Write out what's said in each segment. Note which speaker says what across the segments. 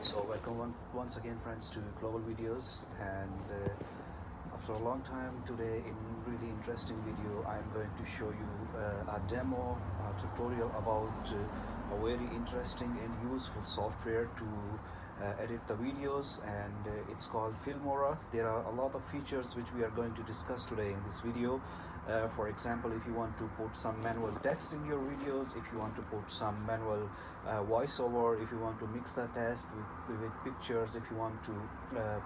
Speaker 1: So welcome once again, friends, to Global Videos. And after a long time today, in really interesting video, I'm going to show you a demo, a tutorial about a very interesting and useful software to edit the videos, and it's called Filmora. There are a lot of features which we are going to discuss today in this video. For example, if you want to put some manual text in your videos, if you want to put some manual voiceover, if you want to mix the text with pictures, if you want to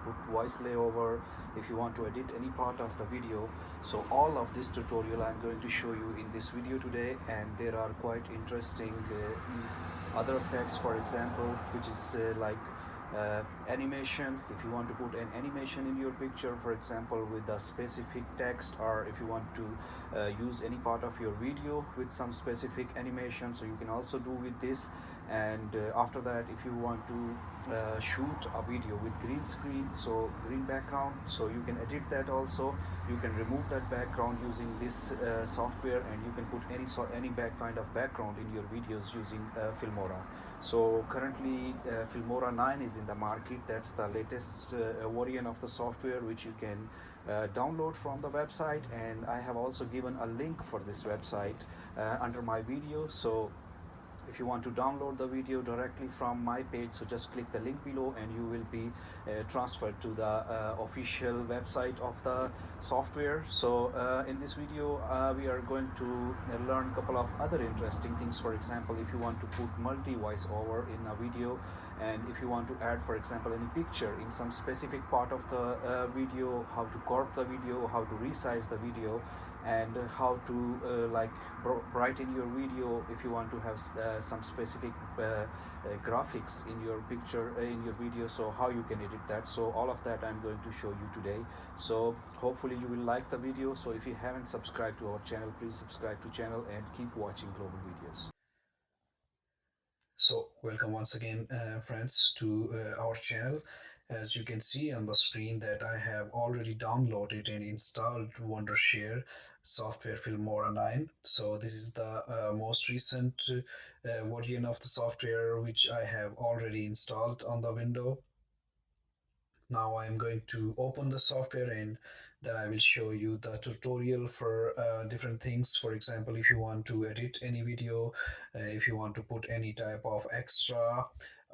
Speaker 1: put voice layover, if you want to edit any part of the video. So all of this tutorial I'm going to show you in this video today, and there are quite interesting other effects, for example, which is like animation. If you want to put an animation in your picture, for example, with a specific text, or if you want to use any part of your video with some specific animation, so you can also do with this. And after that, if you want to shoot a video with green screen, so green background, so you can edit that also. You can remove that background using this software, and you can put any kind of background in your videos using Filmora. So currently Filmora 9 is in the market. That's the latest version of the software which you can download from the website, and I have also given a link for this website under my video. So if you want to download the video directly from my page, so just click the link below and you will be transferred to the official website of the software. So in this video we are going to learn a couple of other interesting things. For example, if you want to put multi voice over in a video, and if you want to add, for example, any picture in some specific part of the video, how to crop the video, how to resize the video, and how to brighten your video if you want to have some specific graphics in your picture, in your video, so how you can edit that. So all of that I'm going to show you today. So hopefully you will like the video. So if you haven't subscribed to our channel, please subscribe to channel and keep watching Global Videos. So welcome once again, friends, to our channel. As you can see on the screen that I have already downloaded and installed Wondershare software Filmora 9. So this is the most recent version of the software which I have already installed on the window. Now I'm going to open the software, and then I will show you the tutorial for different things. For example, if you want to edit any video, if you want to put any type of extra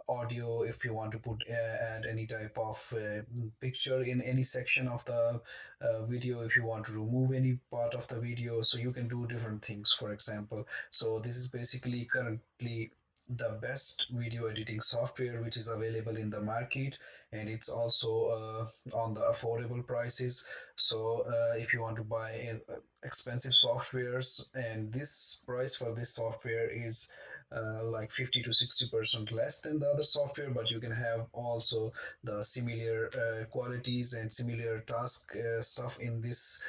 Speaker 1: audio, if you want to put add any type of picture in any section of the video, if you want to remove any part of the video, so you can do different things, for example. So this is basically currently the best video editing software which is available in the market, and it's also on the affordable prices. So if you want to buy expensive softwares, and this price for this software is like 50 to 60% less than the other software, but you can have also the similar qualities and similar task stuff in this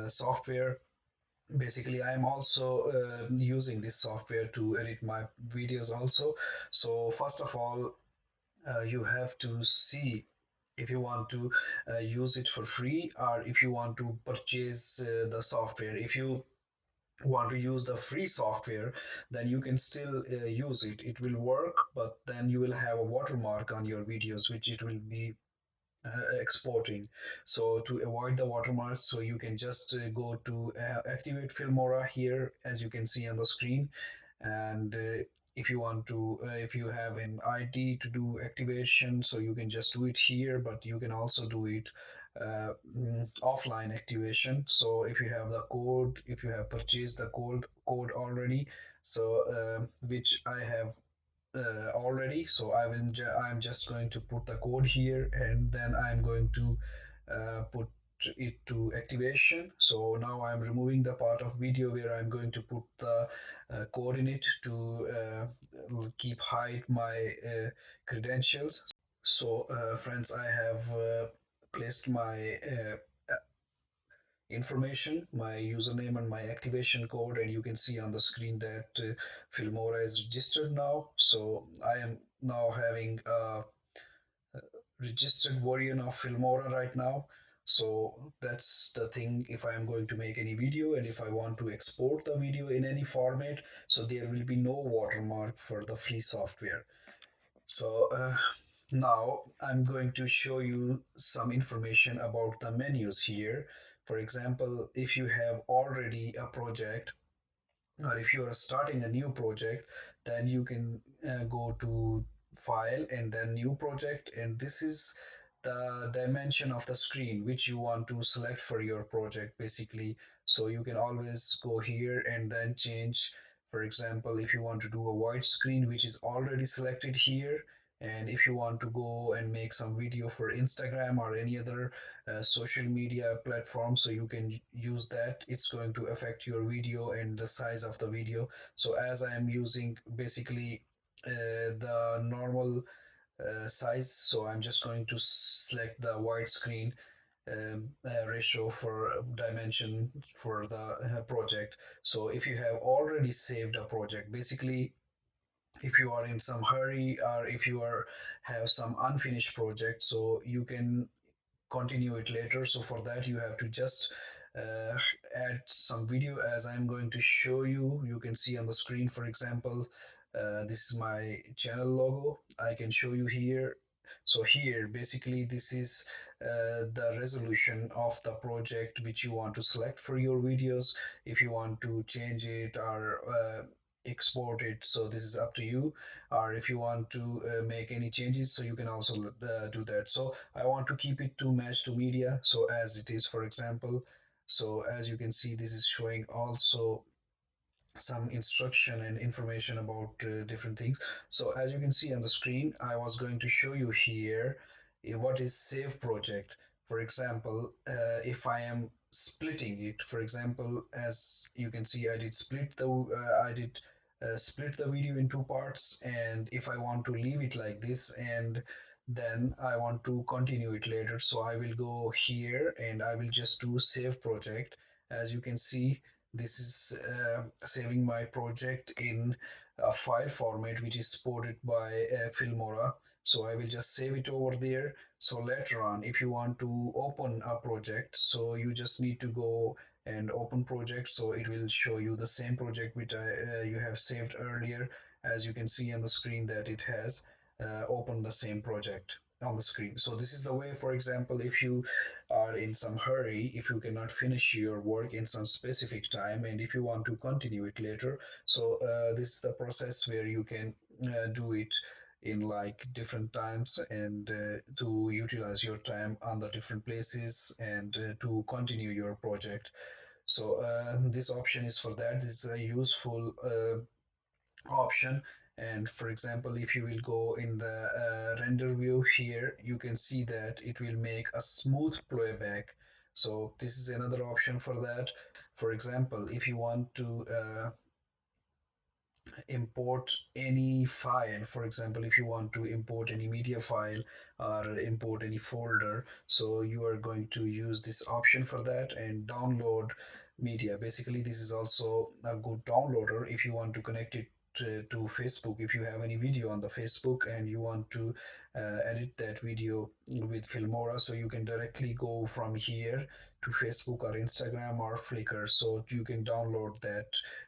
Speaker 1: software. Basically, I'm also using this software to edit my videos also. So first of all, you have to see if you want to use it for free, or if you want to purchase the software. If you want to use the free software, then you can still use it. It will work, but then you will have a watermark on your videos which it will be exporting. So to avoid the watermarks, so you can just go to activate Filmora here, as you can see on the screen. And if you want to if you have an ID to do activation, so you can just do it here, but you can also do it offline activation. So if you have the code, if you have purchased the code already, so which I have already, so I'm just going to put the code here, and then I'm going to put it to activation. So now I'm removing the part of video where I'm going to put the code in it to keep hide my credentials. So friends, I have placed my information, my username and my activation code, and you can see on the screen that Filmora is registered now. So I am now having a registered version of Filmora right now. So that's the thing. If I am going to make any video, and if I want to export the video in any format, so there will be no watermark for the free software. So Now I'm going to show you some information about the menus here. For example, if you have already a project or if you are starting a new project, then you can go to file and then new project, and this is the dimension of the screen which you want to select for your project basically. So you can always go here and then change. For example, if you want to do a wide screen, which is already selected here, and if you want to go and make some video for Instagram or any other social media platform, so you can use that. It's going to affect your video and the size of the video. So as I am using basically the normal size, so I'm just going to select the widescreen ratio for dimension for the project. So if you have already saved a project, basically if you are in some hurry or if you are have some unfinished project, so you can continue it later. So for that you have to just uh, add some video as I'm going to show you. You can see on the screen, for example, this is my channel logo. I can show you here. So here basically this is the resolution of the project which you want to select for your videos. If you want to change it or export it, so this is up to you. Or if you want to make any changes, so you can also do that. So I want to keep it to match to media, so as it is, for example. So as you can see, this is showing also some instruction and information about different things. So as you can see on the screen, I was going to show you here what is save project. For example, if I am splitting it, for example, as you can see, I did split the video in two parts, and if I want to leave it like this and then I want to continue it later, so I will go here and I will just do save project. As you can see, this is saving my project in a file format which is supported by Filmora. So I will just save it over there. So later on, if you want to open a project, so you just need to go and open project. So it will show you the same project which you have saved earlier. As you can see on the screen that it has opened the same project on the screen. So this is the way, for example, if you are in some hurry, if you cannot finish your work in some specific time and if you want to continue it later, so this is the process where you can do it in like different times and to utilize your time on the different places and to continue your project. So this option is for that. This is a useful option. And for example, if you will go in the render view here, you can see that it will make a smooth playback. So this is another option for that. For example, if you want to import any file, for example, if you want to import any media file or import any folder, so you are going to use this option for that. And download media, basically this is also a good downloader if you want to connect it to Facebook. If you have any video on the Facebook and you want to edit that video with Filmora, so you can directly go from here to Facebook or Instagram or Flickr, so you can download that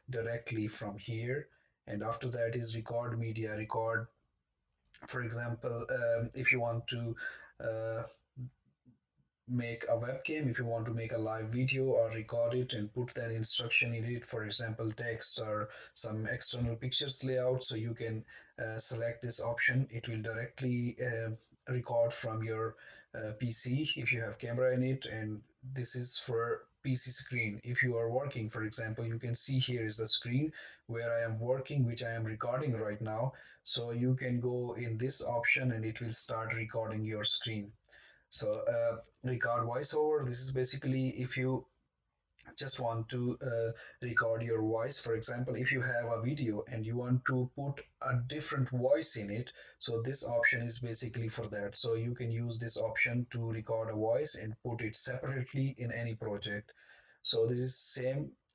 Speaker 1: directly from here. And after that is record media. Record, for example, if you want to uh, make a webcam, if you want to make a live video or record it and put that instruction in it, for example text or some external pictures layout, so you can select this option. It will directly record from your PC if you have camera in it. And this is for PC screen. If you are working, for example, you can see here is the screen where I am working, which I am recording right now. So you can go in this option and it will start recording your screen. So record voiceover, this is basically if you just want to record your voice. For example, if you have a video and you want to put a different voice in it, so this option is basically for that. So you can use this option to record a voice and put it separately in any project. So this is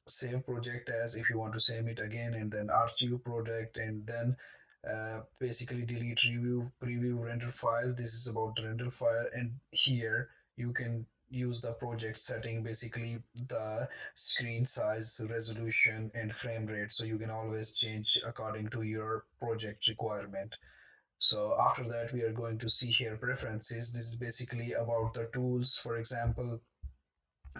Speaker 1: save project, as if you want to save it again and then archive project and then basically delete review preview render file. This is about the render file. And here you can use the project setting, basically the screen size, resolution and frame rate, so you can always change according to your project requirement. So after that, we are going to see here preferences. This is basically about the tools. For example,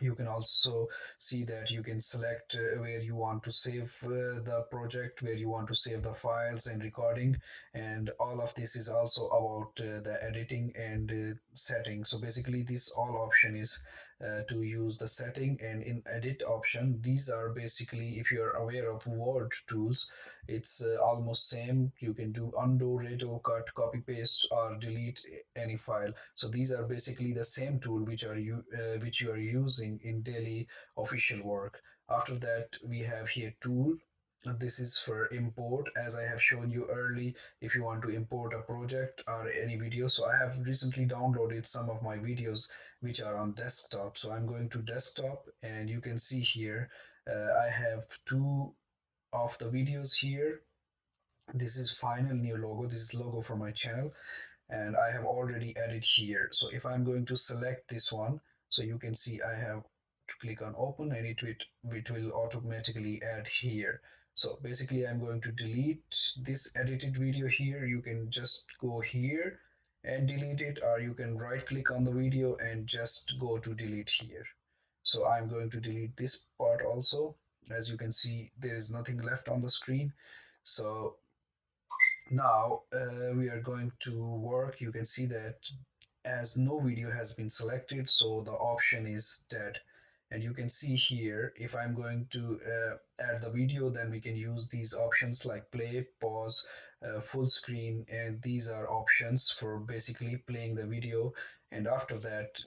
Speaker 1: you can also see that you can select where you want to save the project, where you want to save the files and recording, and all of this is also about the editing and setting. So basically this all option is to use the setting, and in edit option, these are basically, if you are aware of word tools, it's almost same. You can do undo, redo, cut, copy, paste, or delete any file. So these are basically the same tool which you are using in daily official work. After that, we have here tool. This is for import, as I have shown you early. If you want to import a project or any video, so I have recently downloaded some of my videos which are on desktop. So I'm going to desktop, and you can see here I have two of the videos here. This is final new logo. This is logo for my channel, and I have already added here. So if I'm going to select this one, so you can see I have to click on open, and it will automatically add here. So basically I'm going to delete this edited video here. You can just go here and delete it, or you can right click on the video and just go to delete here. So I'm going to delete this part also. As you can see, there is nothing left on the screen. So now we are going to work. You can see that as no video has been selected, so the option is dead. And you can see here, if I'm going to add the video, then we can use these options like play, pause, full screen, and these are options for basically playing the video. And after that,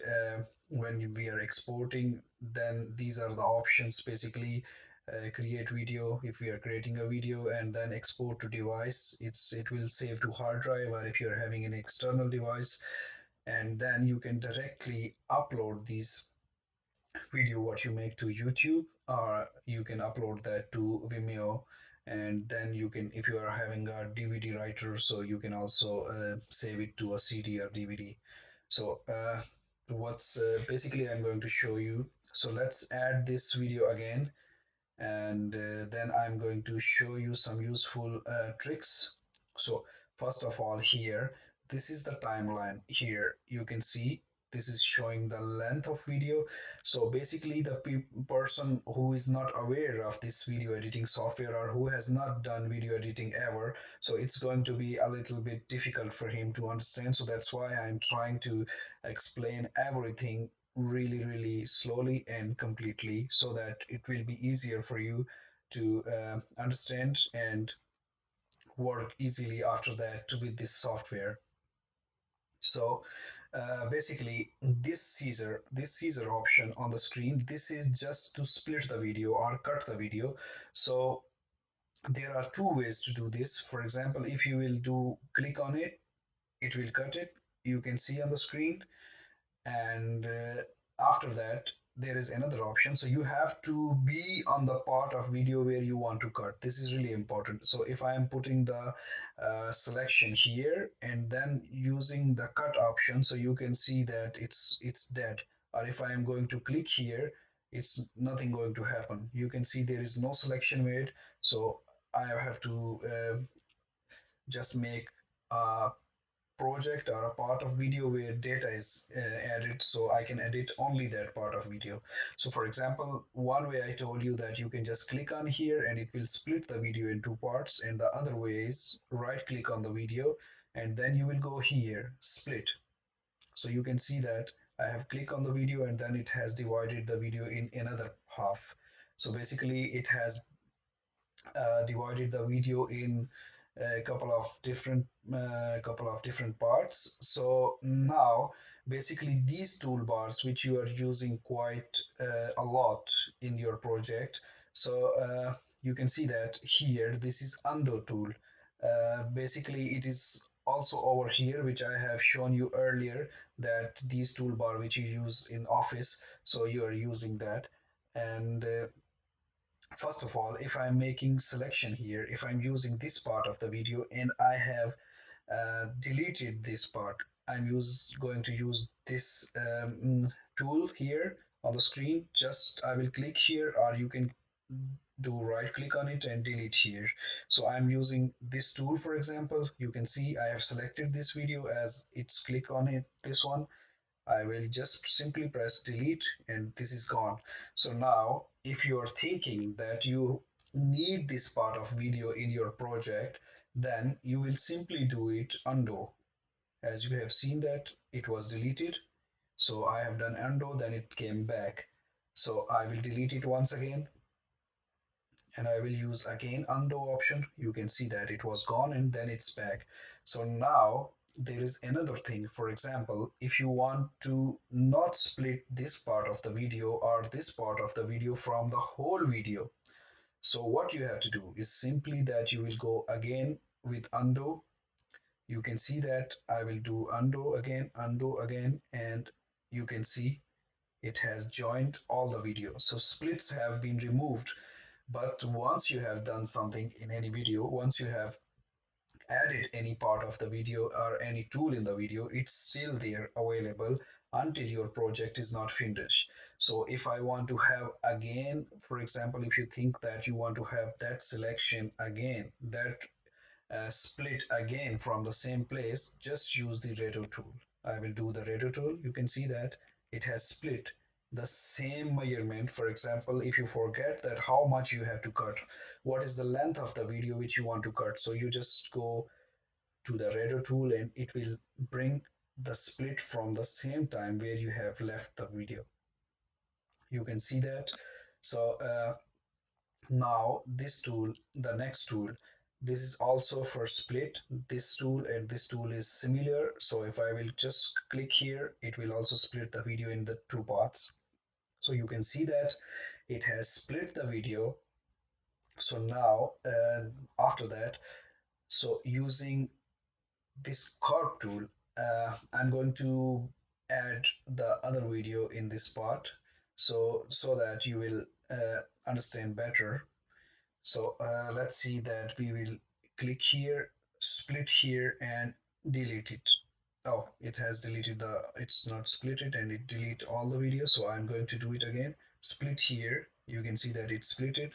Speaker 1: when we are exporting, then these are the options basically. Create video, if we are creating a video, and then export to device, it will save to hard drive, or if you're having an external device, and then you can directly upload these video what you make to YouTube, or you can upload that to Vimeo. And then you can, if you are having a DVD writer, so you can also save it to a CD or DVD. So what's basically I'm going to show you. So let's add this video again, and then I'm going to show you some useful tricks. So first of all, here, this is the timeline. Here you can see this is showing the length of video. So basically the person who is not aware of this video editing software, or who has not done video editing ever, so it's going to be a little bit difficult for him to understand. So that's why I'm trying to explain everything really slowly and completely, so that it will be easier for you to understand and work easily after that with this software. So basically this scissor option on the screen, this is just to split the video or cut the video. So there are two ways to do this. For example, if you will do click on it, it will cut it, you can see on the screen. And after that, there is another option. So you have to be on the part of video where you want to cut. This is really important. So if I am putting the selection here and then using the cut option, so you can see that it's dead. Or if I am going to click here, it's nothing going to happen. You can see there is no selection made. So I have to just make a project or a part of video where data is added, so I can edit only that part of video. So for example, one way I told you that you can just click on here and it will split the video in two parts, and the other way is right click on the video and then you will go here, split. So you can see that I have clicked on the video and then it has divided the video in another half. So basically it has divided the video in a couple of different parts. So now basically these toolbars which you are using quite a lot in your project. So you can see that here this is undo tool. Basically it is also over here, which I have shown you earlier, that these toolbar which you use in office, so you are using that. And first of all, if I'm making selection here, if I'm using this part of the video and I have deleted this part, going to use this tool here on the screen. Just I will click here, or you can do right click on it and delete here. So I'm using this tool, for example. You can see I have selected this video as it's click on it, this one. I will just simply press delete and this is gone. So now if you are thinking that you need this part of video in your project, then you will simply do it undo. As you have seen that it was deleted. So I have done undo, then it came back. So I will delete it once again and I will use again undo option. You can see that it was gone and then it's back. So now there is another thing. For example, if you want to not split this part of the video or this part of the video from the whole video, so what you have to do is simply that you will go again with undo. You can see that I will do undo again, and you can see it has joined all the videos. So splits have been removed. But once you have done something in any video, once you have added any part of the video or any tool in the video, it's still there available until your project is not finished. So if I want to have again, for example, if you think that you want to have that selection again, that split again from the same place, just use the redo tool. I will do the redo tool. You can see that it has split the same measurement. For example, if you forget that how much you have to cut, what is the length of the video which you want to cut, so you just go to the redo tool and it will bring the split from the same time where you have left the video. You can see that. So now this tool, the next tool, this is also for split. This tool and this tool is similar. So if I will just click here, it will also split the video in the two parts. So you can see that it has split the video. So now after that, so using this curve tool, I'm going to add the other video in this part, so that you will understand better. So let's see that we will click here, split here and delete it. Oh, it has deleted it's not split it and it delete all the videos. So I'm going to do it again. Split here. You can see that it's split it,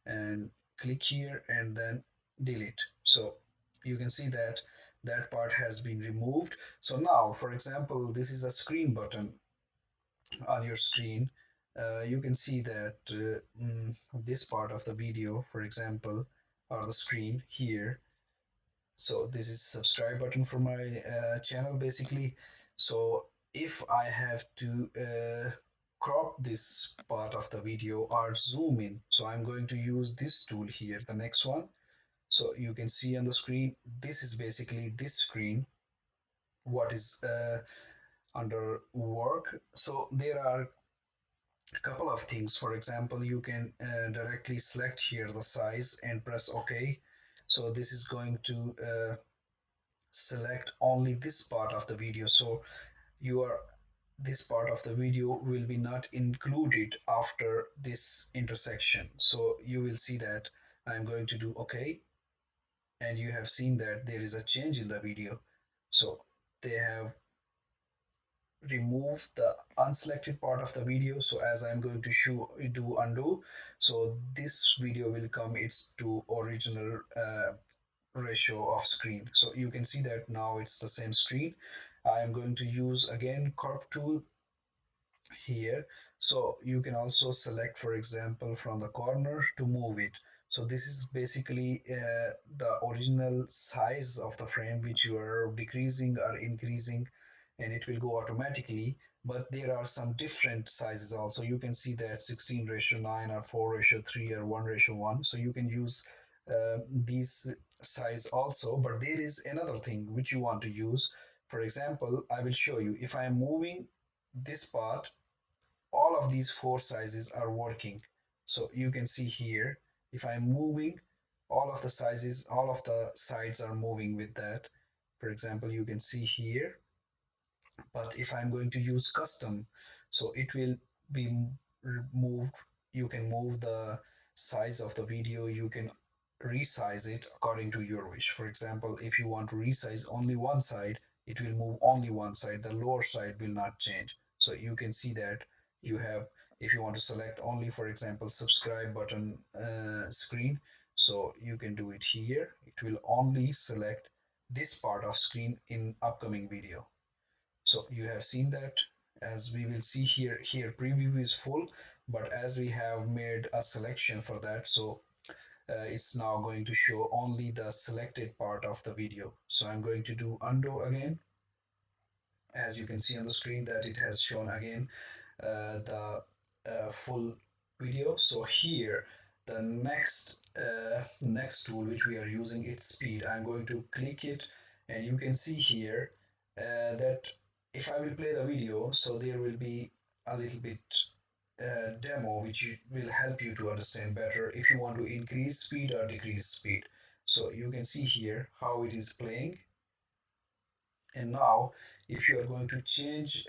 Speaker 1: and click here and then delete. So you can see that that part has been removed. So now, for example, this is a screen button on your screen. You can see that this part of the video, for example, or the screen here. So this is subscribe button for my channel basically. So if I have to crop this part of the video or zoom in, so I'm going to use this tool here, the next one. So you can see on the screen, this is basically this screen, what is under work. So there are a couple of things. For example, you can directly select here the size and press OK. So this is going to select only this part of the video. So your this part of the video will be not included after this intersection. So you will see that I'm going to do OK, and you have seen that there is a change in the video. So they have remove the unselected part of the video. So as I'm going to do undo, so this video will come its to original ratio of screen. So you can see that now it's the same screen. I am going to use again crop tool here. So you can also select, for example, from the corner to move it. So this is basically the original size of the frame which you are decreasing or increasing, and it will go automatically. But there are some different sizes also. You can see that 16:9 or 4:3 or 1:1. So you can use these size also. But there is another thing which you want to use. For example, I will show you. If I am moving this part, all of these four sizes are working. So you can see here, if I'm moving, all of the sizes, all of the sides are moving with that. For example, you can see here. But if I'm going to use custom, so it will be moved. You can move the size of the video. You can resize it according to your wish. For example, if you want to resize only one side, it will move only one side. The lower side will not change. So you can see that you have If you want to select only, for example, subscribe button screen, so you can do it here. It will only select this part of screen in upcoming video. So you have seen that. As we will see here preview is full, but as we have made a selection for that, so it's now going to show only the selected part of the video. So I'm going to do undo again. As you can see on the screen that it has shown again the full video. So here the next tool which we are using, it's speed. I'm going to click it, and you can see here that if I will play the video, so there will be a little bit demo which will help you to understand better if you want to increase speed or decrease speed. So you can see here how it is playing. And now if you are going to change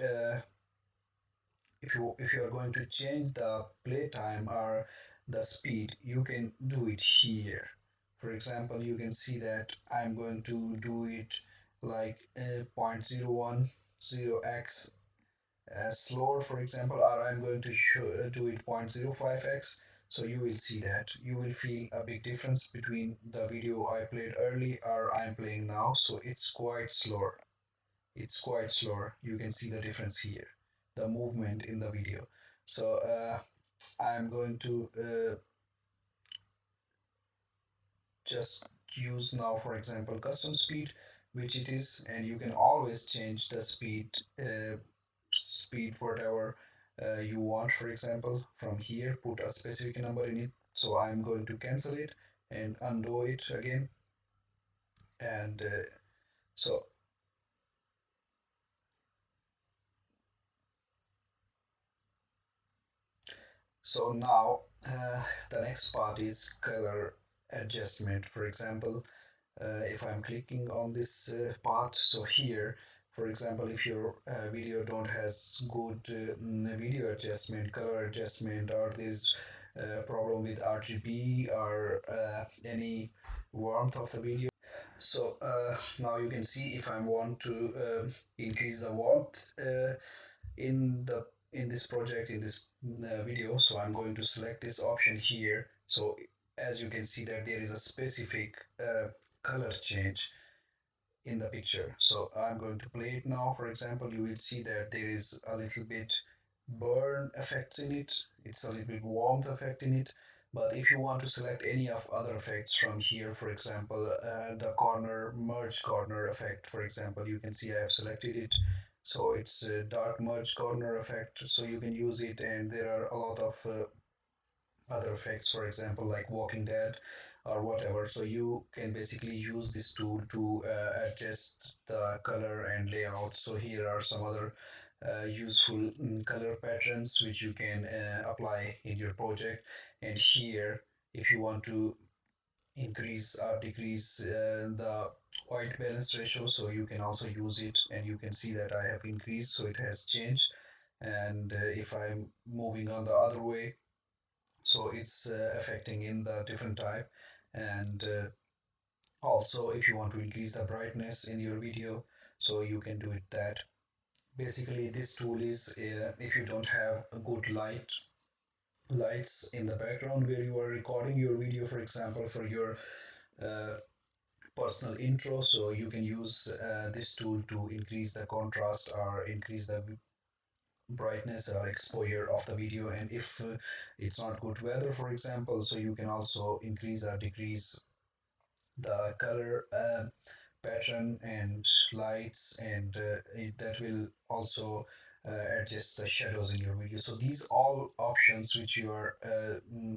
Speaker 1: if you are going to change the playtime or the speed, you can do it here. For example, you can see that I'm going to do it like 0.010x slower, for example, or I'm going to do it 0.05x. So you will see that you will feel a big difference between the video I played early or I'm playing now. So it's quite slower. You can see the difference here, the movement in the video. So I'm going to just use now, for example, custom speed, which it is, and you can always change the speed whatever you want. For example, from here, put a specific number in it. So I'm going to cancel it and undo it again. And so So now the next part is color adjustment. For example, if I'm clicking on this part, so here, for example, if your video don't has good video adjustment, color adjustment, or there's a problem with RGB or any warmth of the video. So now you can see if I want to increase the warmth in the in this project, in this video, so I'm going to select this option here. So as you can see that there is a specific color change in the picture. So I'm going to play it now. For example, you will see that there is a little bit burn effects in it. It's a little bit warmth effect in it. But if you want to select any of other effects from here, for example, the corner merge corner effect, for example, you can see I have selected it. So it's a dark merge corner effect. So you can use it, and there are a lot of other effects, for example, like Walking Dead or whatever. So you can basically use this tool to adjust the color and layout. So here are some other useful color patterns which you can apply in your project. And here, if you want to increase or decrease the white balance ratio, so you can also use it, and you can see that I have increased, so it has changed. And if I'm moving on the other way, so it's affecting in the different type. And also if you want to increase the brightness in your video, so you can do it that. Basically this tool is if you don't have a good lights in the background where you are recording your video, for example, for your uh, personal intro, so you can use this tool to increase the contrast or increase the brightness or exposure of the video. And if it's not good weather, for example, so you can also increase or decrease the color pattern and lights, and that will also adjust the shadows in your video. So these all options which you are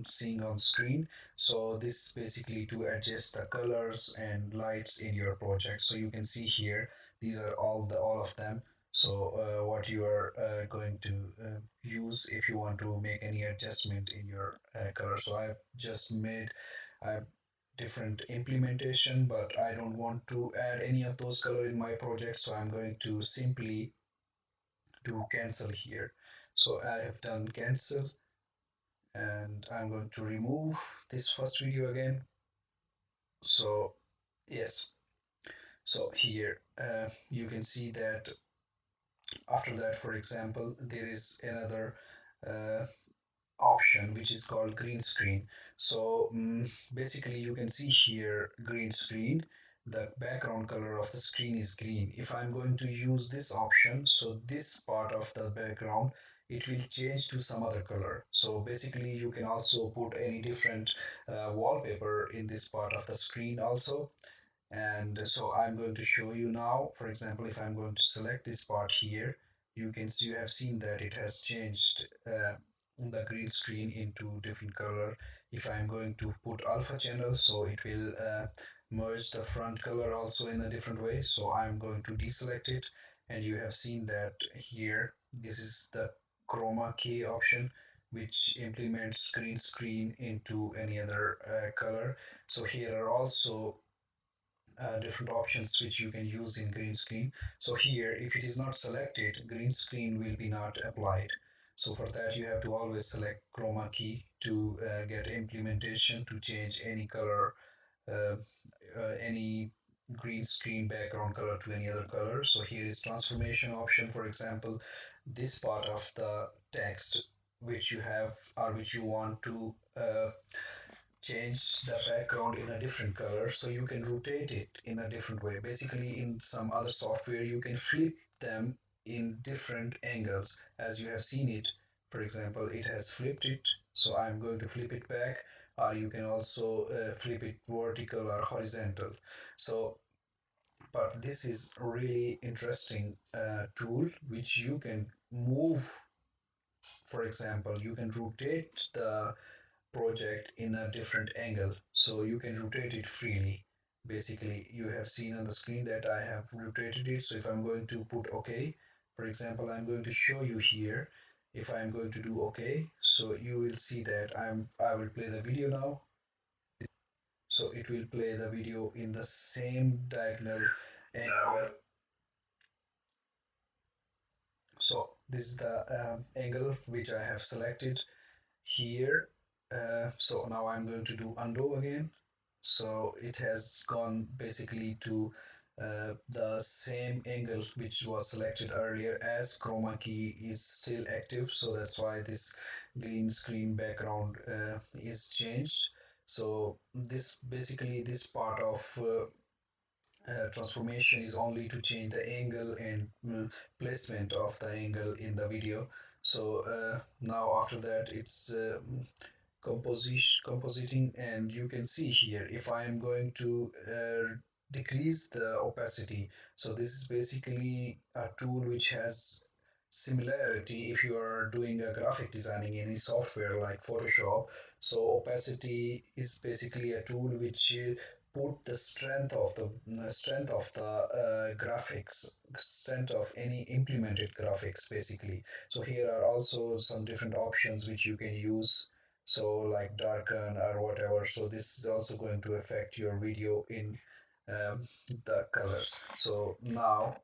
Speaker 1: seeing on screen, so this basically to adjust the colors and lights in your project. So you can see here these are all of them. So what you are going to use if you want to make any adjustment in your color. So I've just made a different implementation, but I don't want to add any of those color in my project, so I'm going to simply do cancel here. So I have done cancel, and I'm going to remove this first video again. So yes, so here you can see that after that, for example, there is another option which is called green screen. So basically you can see here green screen. The background color of the screen is green. If I'm going to use this option, so this part of the background, it will change to some other color. So basically you can also put any different wallpaper in this part of the screen also. And so I'm going to show you now. For example, if I'm going to select this part here, you can see, you have seen that it has changed the green screen into different color. If I'm going to put alpha channel, so it will merge the front color also in a different way. So I'm going to deselect it, and you have seen that here this is the chroma key option, which implements green screen into any other color. So here are also different options which you can use in green screen. So here, if it is not selected, green screen will be not applied. So for that, you have to always select chroma key to get implementation to change any color, uh, any green screen background color to any other color. So here is transformation option. For example, this part of the text which you have or which you want to change the background in a different color, so you can rotate it in a different way. Basically, in some other software you can flip them in different angles, as you have seen it. For example, it has flipped it, so I'm going to flip it back, or you can also flip it vertical or horizontal. So but this is a really interesting tool which you can move. For example, you can rotate the project in a different angle, so you can rotate it freely. Basically, you have seen on the screen that I have rotated it. So if I'm going to put OK, for example, I'm going to show you here. If I'm going to do OK, so you will see that I will play the video now. So it will play the video in the same diagonal angle. So this is the angle which I have selected here. So now I'm going to do undo again. So it has gone basically to the same angle which was selected earlier, as chroma key is still active. So that's why this green screen background is changed. So this basically this part of transformation is only to change the angle and placement of the angle in the video. So now after that it's compositing, and you can see here if I am going to decrease the opacity. So this is basically a tool which has similarity if you are doing a graphic designing in any software like Photoshop. So opacity is basically a tool which put the strength of the graphics, strength of any implemented graphics basically. So here are also some different options which you can use, so like darken or whatever. So this is also going to affect your video in the colors. So now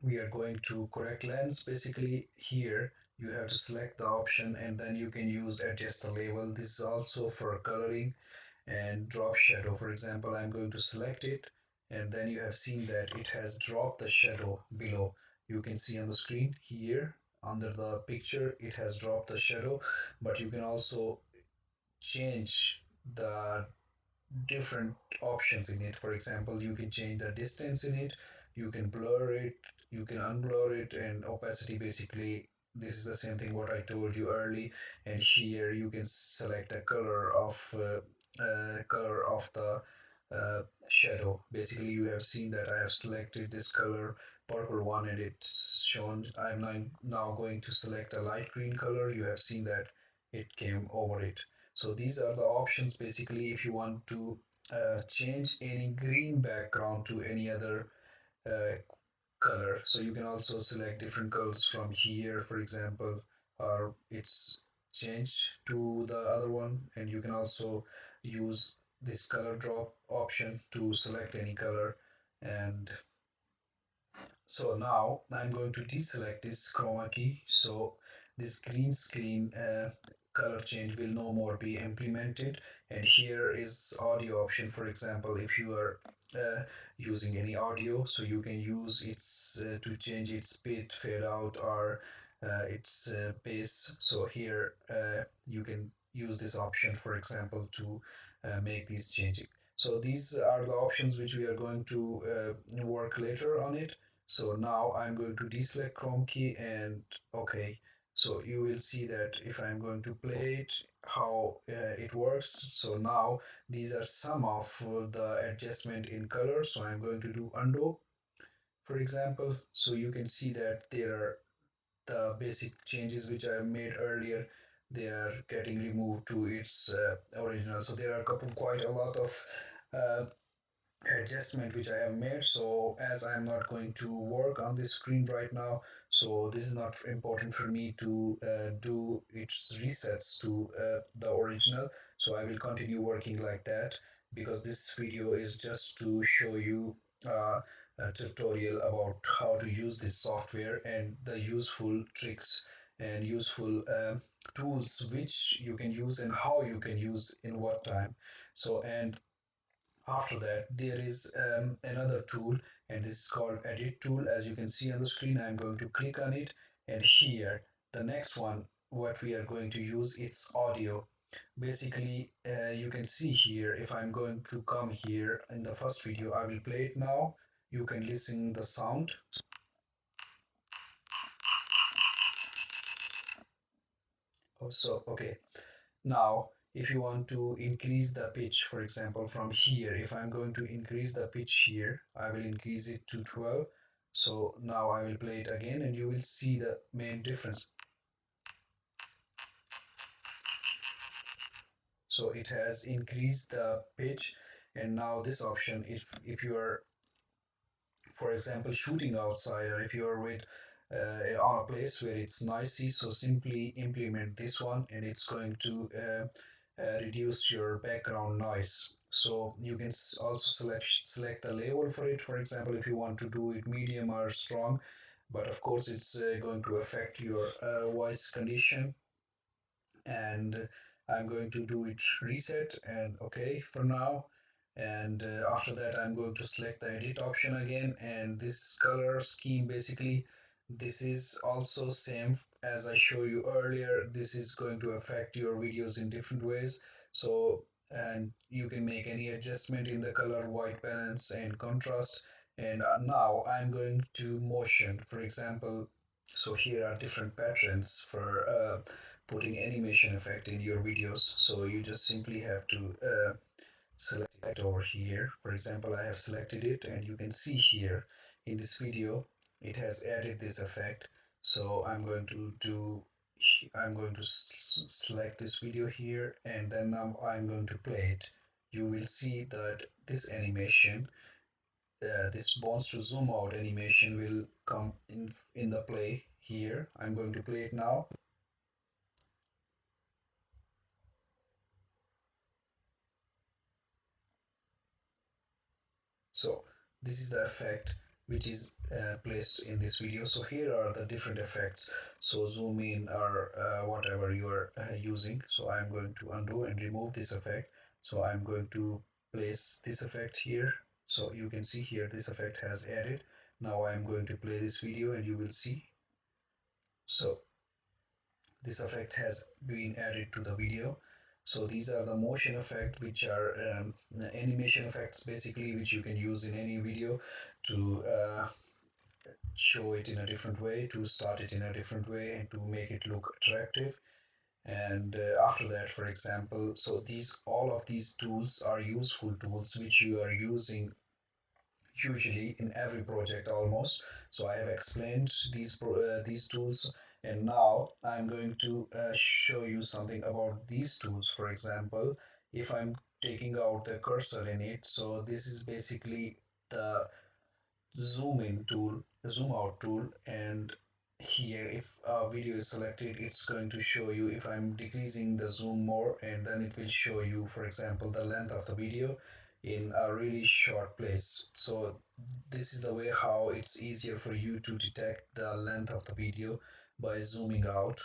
Speaker 1: we are going to correct lens. Basically here you have to select the option, and then you can use adjust the label. This is also for coloring and drop shadow. For example, I'm going to select it, and then you have seen that it has dropped the shadow below. You can see on the screen here under the picture it has dropped the shadow, but you can also change the different options in it. For example, you can change the distance in it, you can blur it, you can unblur it, and opacity. Basically this is the same thing what I told you early. And here you can select a color of the shadow. Basically you have seen that I have selected this color purple one, and it's shown. I'm now going to select a light green color. You have seen that it came over it. So these are the options basically if you want to change any green background to any other uh, color. So you can also select different colors from here, for example, or it's changed to the other one. And you can also use this color drop option to select any color. And so now I'm going to deselect this chroma key. So this green screen color change will no more be implemented. And here is audio option. For example, if you are using any audio, so you can use its to change its bit, fade out, or its base. So here you can use this option, for example, to make these changing. So these are the options which we are going to work later on it. So now I'm going to deselect Chrome key and okay. So you will see that if I'm going to play it, how it works. So now these are some of the adjustment in color. So I'm going to do undo, for example. So you can see that there are the basic changes which I made earlier. They are getting removed to its original. So there are quite a lot of uh, adjustment which I have made. So as I'm not going to work on this screen right now, so this is not important for me to do its resets to the original. So I will continue working like that, because this video is just to show you a tutorial about how to use this software and the useful tricks and useful tools which you can use and how you can use in what time. So and after that, there is another tool, and this is called Edit tool. As you can see on the screen, I'm going to click on it, and here, the next one, what we are going to use, it's audio. Basically, you can see here, if I'm going to come here in the first video, I will play it now. You can listen the sound. Also, okay. Now, if you want to increase the pitch, for example, from here, if I'm going to increase the pitch here, I will increase it to 12. So now I will play it again and you will see the main difference. So it has increased the pitch, and now this option, if you are, for example, shooting outside, or if you are with on a place where it's noisy, so simply implement this one and it's going to reduce your background noise. So you can also select a level for it, for example, if you want to do it medium or strong, but of course it's going to affect your voice condition. And I'm going to do it reset and okay for now. And after that I'm going to select the edit option again, and this color scheme, basically this is also same as I showed you earlier. This is going to affect your videos in different ways. So and you can make any adjustment in the color, white balance and contrast. And now I'm going to motion, for example. So here are different patterns for putting animation effect in your videos. So you just simply have to select it over here. For example, I have selected it, and you can see here in this video it has added this effect. So I'm going to select this video here, and then now I'm going to play it. You will see that this animation, this bounce to zoom out animation, will come in the play here. I'm going to play it now. So this is the effect which is placed in this video. So here are the different effects. So zoom in or whatever you are using. So I'm going to undo and remove this effect. So I'm going to place this effect here. So you can see here this effect has added. Now I'm going to play this video and you will see. So this effect has been added to the video. So these are the motion effect, which are animation effects, basically, which you can use in any video to show it in a different way, to start it in a different way, and to make it look attractive. And after that, for example, so these all of these tools are useful tools which you are using usually in every project almost. So I have explained these tools, and now I'm going to show you something about these tools. For example, if I'm taking out the cursor in it, so this is basically the zoom in tool, zoom out tool, and here if a video is selected, it's going to show you if I'm decreasing the zoom more, and then it will show you, for example, the length of the video in a really short place. So this is the way how it's easier for you to detect the length of the video by zooming out.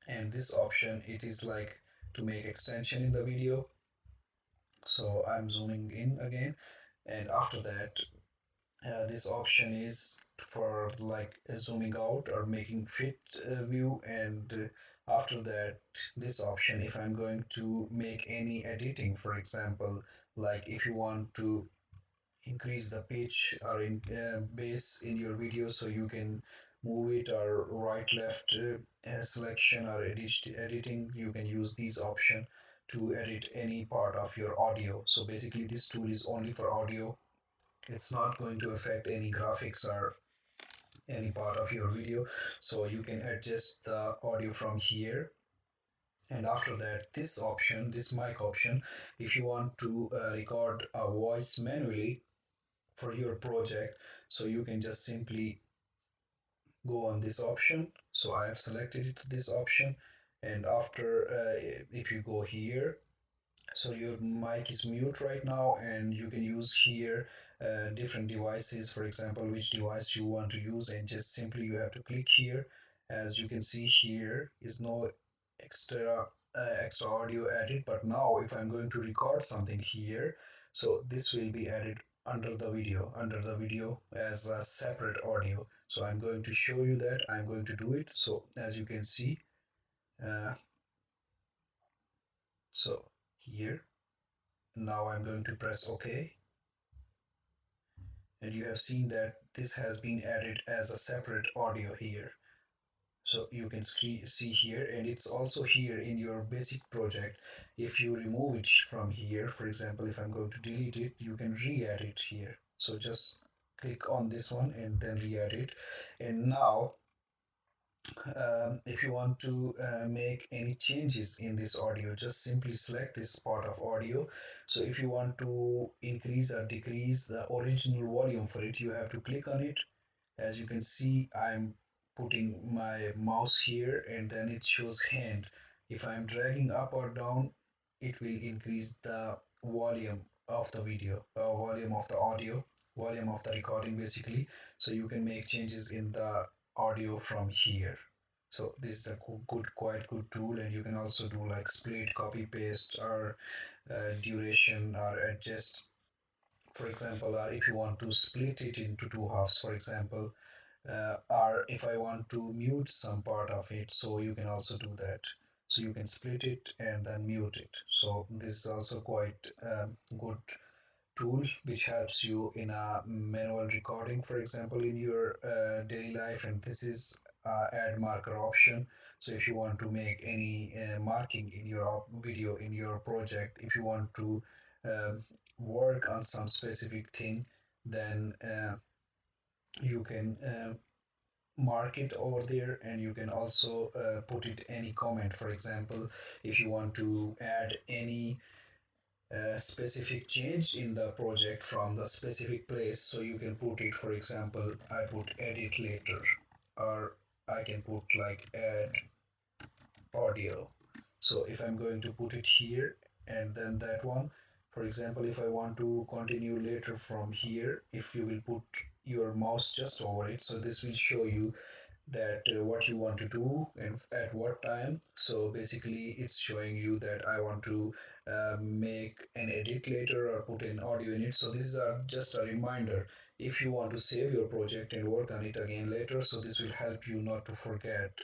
Speaker 1: And this option, it is like to make extension in the video. So I'm zooming in again, and after that This option is for like zooming out or making fit view, and after that, this option, if I'm going to make any editing, for example, like if you want to increase the pitch or in bass in your video, so you can move it, or right left selection or editing, you can use these option to edit any part of your audio. So basically this tool is only for audio. It's not going to affect any graphics or any part of your video. So you can adjust the audio from here. And after that, this option, this mic option, if you want to record a voice manually for your project, so you can just simply go on this option. So I have selected it, this option. And after if you go here, so your mic is mute right now, and you can use here different devices, for example, which device you want to use, and just simply you have to click here. As you can see, here is no extra audio added, but now if I'm going to record something here, so this will be added under the video as a separate audio. So I'm going to show you that. I'm going to do it. So as you can see, uh, so here, now I'm going to press OK, and you have seen that this has been added as a separate audio here. So you can see here, and it's also here in your basic project. If you remove it from here, for example, if I'm going to delete it, you can re-add it here. So just click on this one and then re-add it. And now if you want to make any changes in this audio, just simply select this part of audio. So if you want to increase or decrease the original volume for it, you have to click on it. As you can see, I'm putting my mouse here, and then it shows hand. If I'm dragging up or down, it will increase the volume of the video, volume of the audio, volume of the recording basically. So you can make changes in the audio from here. So this is a quite good tool, and you can also do like split, copy, paste, or duration, or adjust. For example, if you want to split it into two halves, for example, or if I want to mute some part of it, so you can also do that. So you can split it and then mute it. So this is also quite good tool which helps you in a manual recording, for example, in your daily life. And this is add marker option. So if you want to make any marking in your video, in your project, if you want to work on some specific thing, then you can mark it over there, and you can also put it any comment. For example, if you want to add any specific change in the project from the specific place, so you can put it, for example, I put edit later, or I can put like add audio. So if I'm going to put it here and then that one, for example, if I want to continue later from here, if you will put your mouse just over it, so this will show you that what you want to do and at what time. So basically it's showing you that I want to make an edit later or put an audio in it. So this is just a reminder if you want to save your project and work on it again later. So this will help you not to forget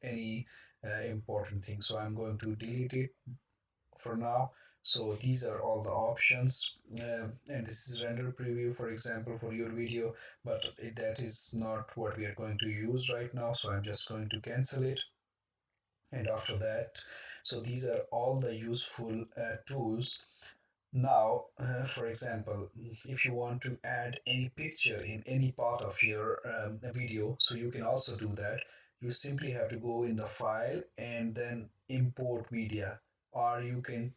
Speaker 1: any important thing. So I'm going to delete it for now. So these are all the options, and this is render preview, for example, for your video, but that is not what we are going to use right now. So I'm just going to cancel it. And after that, so these are all the useful tools. Now, for example, if you want to add any picture in any part of your video, so you can also do that. You simply have to go in the file and then import media, or you can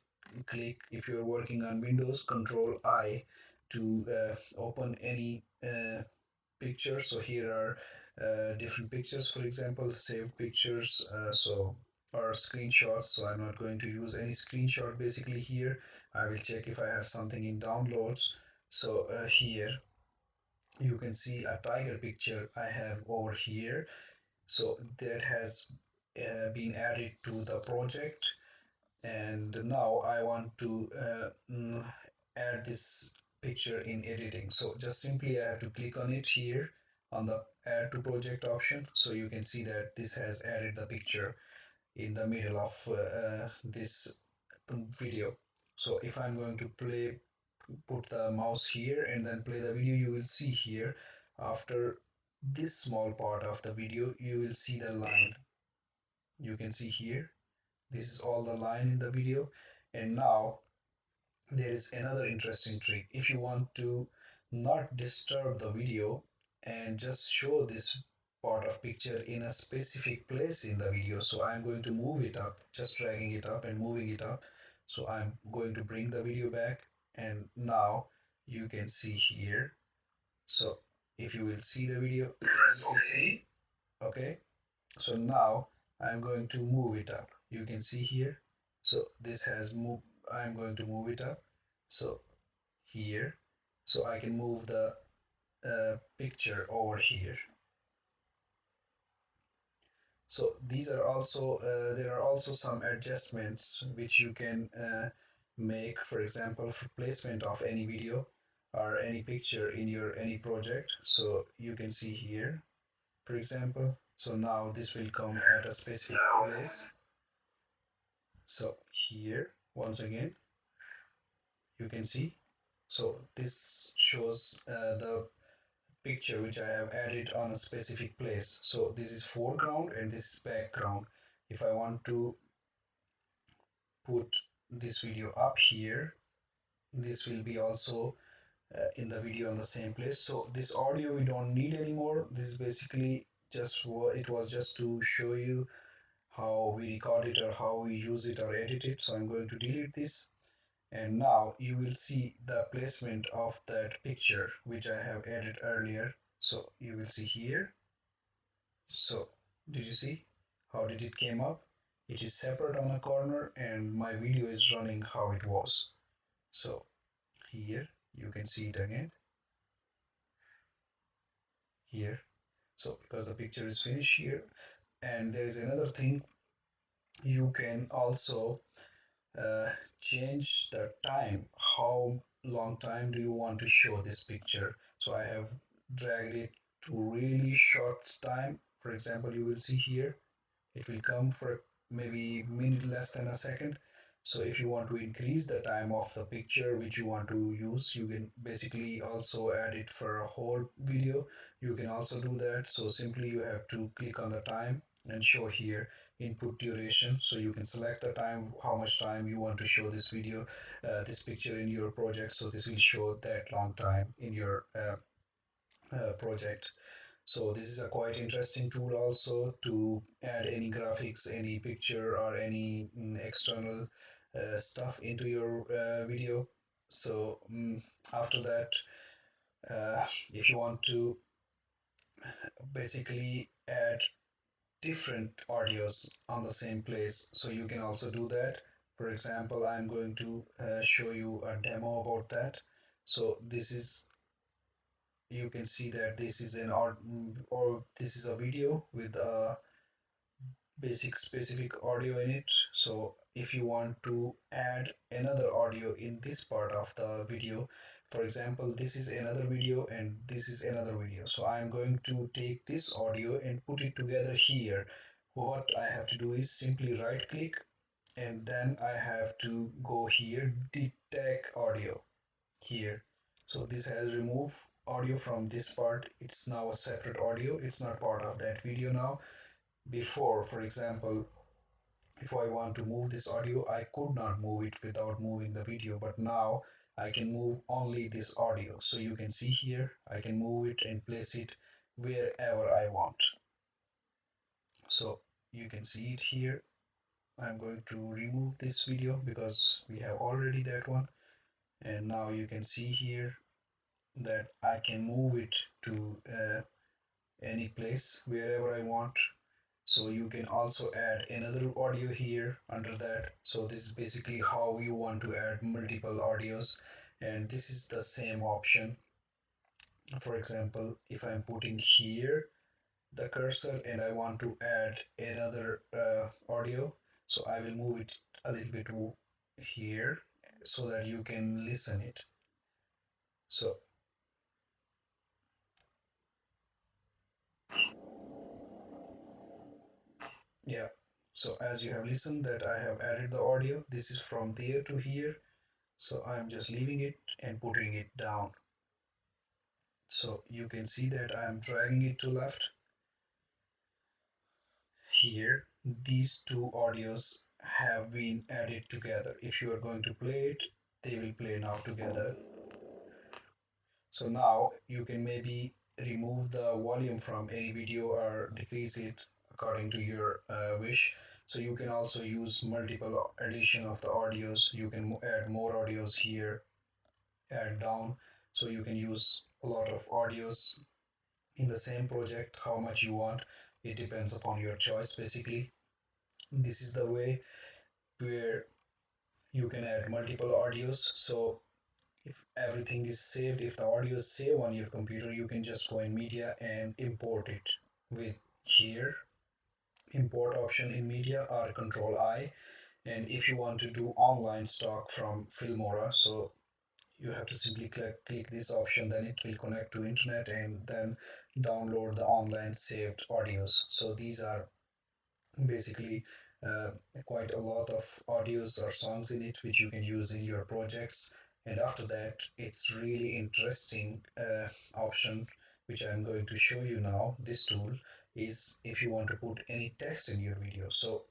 Speaker 1: click, if you're working on Windows, Control I to open any picture. So here are different pictures, for example, saved pictures, or screenshots. So I'm not going to use any screenshot basically here. I will check if I have something in downloads. So here you can see a tiger picture I have over here. So that has been added to the project, and now I want to add this picture in editing. So just simply I have to click on it here on the add to project option. So you can see that this has added the picture in the middle of this video. So if I'm going to put the mouse here and then play the video, you will see here after this small part of the video, you will see the line. You can see here, this is all the line in the video. And now there is another interesting trick. If you want to not disturb the video and just show this part of picture in a specific place in the video, so I'm going to move it up, just dragging it up and moving it up. So I'm going to bring the video back, and now you can see here. So if you will see the video, you can see, okay. So now I'm going to move it up. You can see here. So this has moved. I'm going to move it up. So here, so I can move the picture over here. So these are also there are also some adjustments which you can make. For example, for placement of any video or any picture in your any project. So you can see here, for example. So now this will come at a specific place. So here, once again, you can see. So this shows the picture which I have added on a specific place. So this is foreground and this is background. If I want to put this video up here, this will be also in the video on the same place. So this audio we don't need anymore. This is basically just it was just to show you how we record it or how we use it or edit it. So I'm going to delete this. And now you will see the placement of that picture which I have added earlier. So you will see here. So did you see how did it came up? It is separate on a corner and my video is running how it was. So here you can see it again here. So because the picture is finished here, and there is another thing, you can also uh, change the time. How long time do you want to show this picture? So I have dragged it to really short time. For example, you will see here it will come for maybe minute less than a second. So if you want to increase the time of the picture which you want to use, you can basically also add it for a whole video. You can also do that. So simply you have to click on the time and show here input duration. So you can select the time, how much time you want to show this video, this picture in your project. So this will show that long time in your project. So this is a quite interesting tool also to add any graphics, any picture or any external stuff into your video. So after that, if you want to basically add different audios on the same place, so you can also do that. For example, I'm going to show you a demo about that. So this is, you can see that this is an or this is a video with a basic specific audio in it. So if you want to add another audio in this part of the video, for example, this is another video and this is another video. So I'm going to take this audio and put it together here. What I have to do is simply right click and then I have to go here, detect audio here. So this has removed audio from this part. It's now a separate audio. It's not part of that video now. Before, for example, if I want to move this audio, I could not move it without moving the video, but now I can move only this audio. So you can see here, I can move it and place it wherever I want. So you can see it here. I'm going to remove this video because we have already that one. And now you can see here that I can move it to any place wherever I want. So you can also add another audio here under that. So this is basically how you want to add multiple audios, and this is the same option. For example, if I'm putting here the cursor and I want to add another audio, so I will move it a little bit here so that you can listen it. So yeah, so as you have listened that I have added the audio, this is from there to here. So I'm just leaving it and putting it down. So you can see that I'm dragging it to left. Here, these two audios have been added together. If you are going to play it, they will play now together. So now you can maybe remove the volume from any video or decrease it according to your wish. So you can also use multiple addition of the audios. You can add more audios here, add down. So you can use a lot of audios in the same project, how much you want. It depends upon your choice basically. This is the way where you can add multiple audios. So if everything is saved, if the audio is saved on your computer, you can just go in media and import it with here import option in media or control I. And if you want to do online stock from Filmora, so you have to simply click this option, then it will connect to internet and then download the online saved audios. So these are basically uh, quite a lot of audios or songs in it which you can use in your projects. And after that, it's really interesting option which I'm going to show you now. This tool is if you want to put any text in your video, so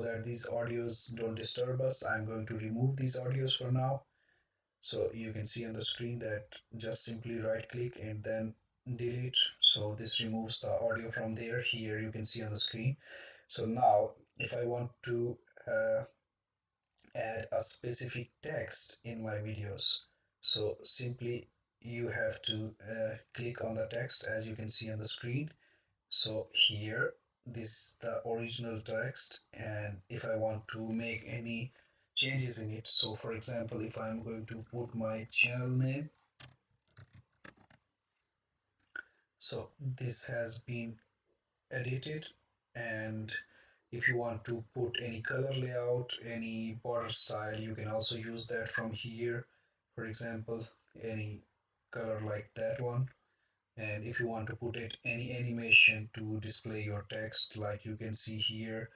Speaker 1: that these audios don't disturb us, I'm going to remove these audios for now. So you can see on the screen that just simply right click and then delete. So this removes the audio from there. Here you can see on the screen. So now if I want to uh, add a specific text in my videos, so simply you have to click on the text as you can see on the screen. So here, this is the original text, and if I want to make any changes in it, so for example, if I'm going to put my channel name, so this has been edited. And if you want to put any color layout, any border style, you can also use that from here. For example, any color like that one. And if you want to put it any animation to display your text, like you can see here,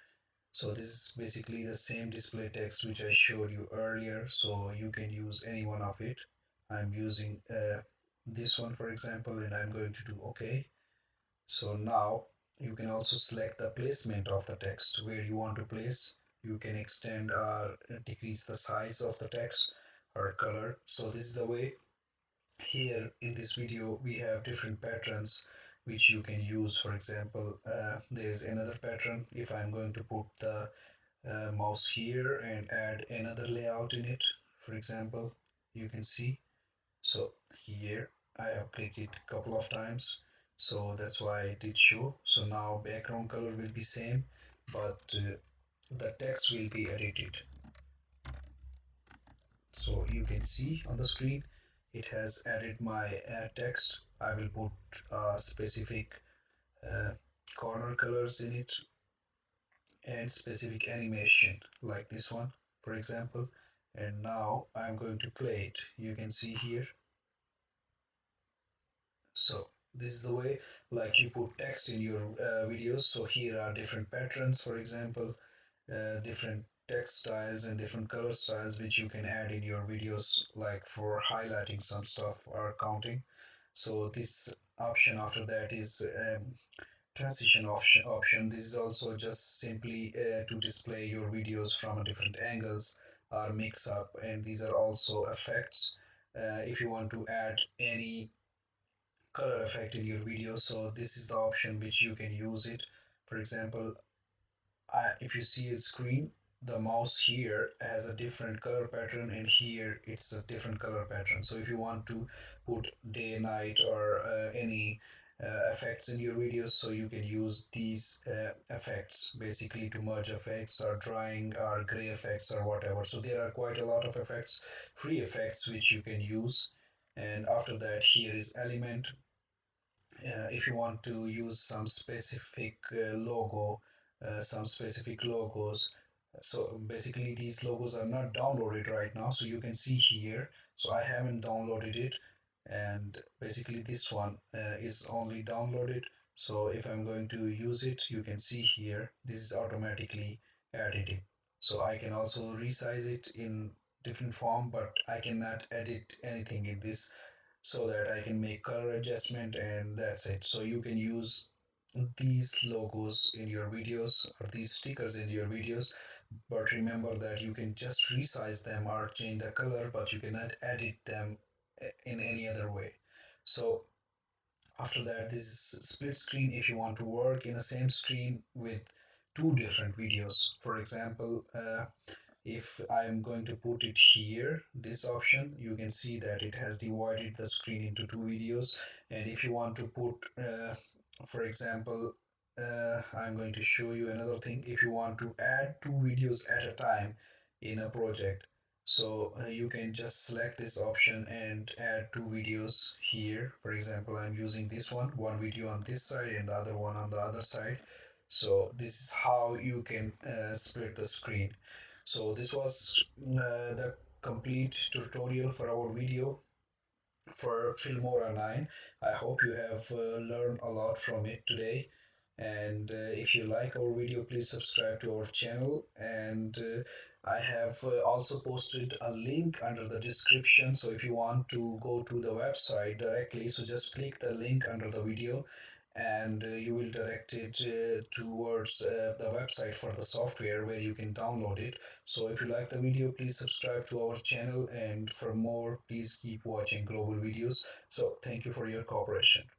Speaker 1: so this is basically the same display text which I showed you earlier, so you can use any one of it. I'm using this one for example, and I'm going to do OK. So now you can also select the placement of the text where you want to place. You can extend or decrease the size of the text or color. So this is the way. Here in this video we have different patterns which you can use. For example, there is another pattern. If I'm going to put the mouse here and add another layout in it, for example, you can see. So here I have clicked it a couple of times, so that's why it did show. So now background color will be same, but the text will be edited. So you can see on the screen it has added my text. I will put specific uh, corner colors in it and specific animation like this one for example. And now I'm going to play it. You can see here. So this is the way, like you put text in your videos. So here are different patterns, for example, different text styles and different color styles which you can add in your videos, like for highlighting some stuff or counting. So this option after that is transition option. This is also just simply to display your videos from a different angles or mix up, and these are also effects. If you want to add any color effect in your video, so this is the option which you can use it. For example, if you see a screen, the mouse here has a different color pattern and here it's a different color pattern. So if you want to put day night or any effects in your videos, so you can use these effects basically to merge effects or drawing or gray effects or whatever. So there are quite a lot of effects, free effects which you can use. And after that, here is element. If you want to use some specific logo, some specific logos. So basically these logos are not downloaded right now, so you can see here. So I haven't downloaded it, and basically this one is only downloaded. So if I'm going to use it, you can see here this is automatically editing. So I can also resize it in different form, but I cannot edit anything in this, so that I can make color adjustment and that's it. So you can use these logos in your videos or these stickers in your videos, but remember that you can just resize them or change the color, but you cannot edit them in any other way. So after that, this is split screen if you want to work in the same screen with two different videos. For example, if I'm going to put it here, this option, you can see that it has divided the screen into two videos. And if you want to put, for example, I'm going to show you another thing. If you want to add two videos at a time in a project, so you can just select this option and add two videos here. For example, I'm using this one video on this side and the other one on the other side. So this is how you can split the screen. So this was the complete tutorial for our video for Filmora 9. I hope you have learned a lot from it today. And if you like our video, please subscribe to our channel. And I have also posted a link under the description. So if you want to go to the website directly, so just click the link under the video and you will direct it towards the website for the software where you can download it. So if you like the video, please subscribe to our channel, and for more, please keep watching global videos. So thank you for your cooperation.